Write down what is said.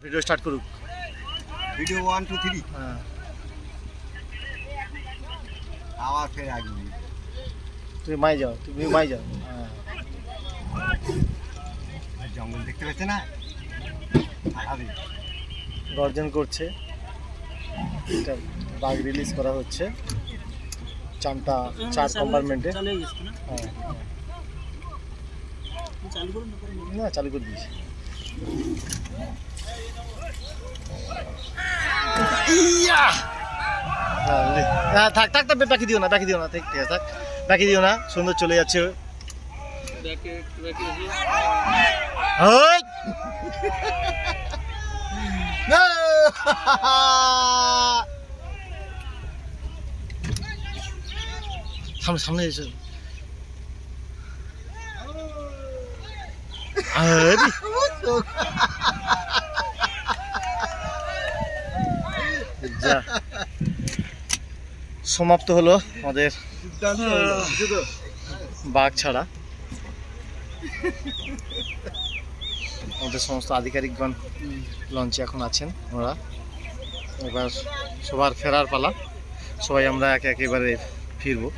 Video start করুক। Video 1 2 3। হ্যাঁ আবার ফের আসবি। তুমি মাই যাও, তুমি মাই যাও। হ্যাঁ জঙ্গল দেখতে পাচ্ছ না? গর্জন করছে। এটা বাঘ রিলিজ করা হচ্ছে চামটা 4 কম্পার্টমেন্টে। হ্যাঁ না চালু করে দিয়েছি। হ্যাঁ থাক থাক থাক, বাকি দিও না, বাকি দিও না, ঠিক আছে থাক, বাকি দিও না, সুন্দর চলে যাচ্ছে। সামনে সামনে এসে সমাপ্ত হলো আমাদের বাঘ ছাড়া। আমাদের সমস্ত আধিকারিকগণ লঞ্চে এখন আছেন ওরা। এবার সবার ফেরার পালা, সবাই আমরা একেবারে ফিরবো।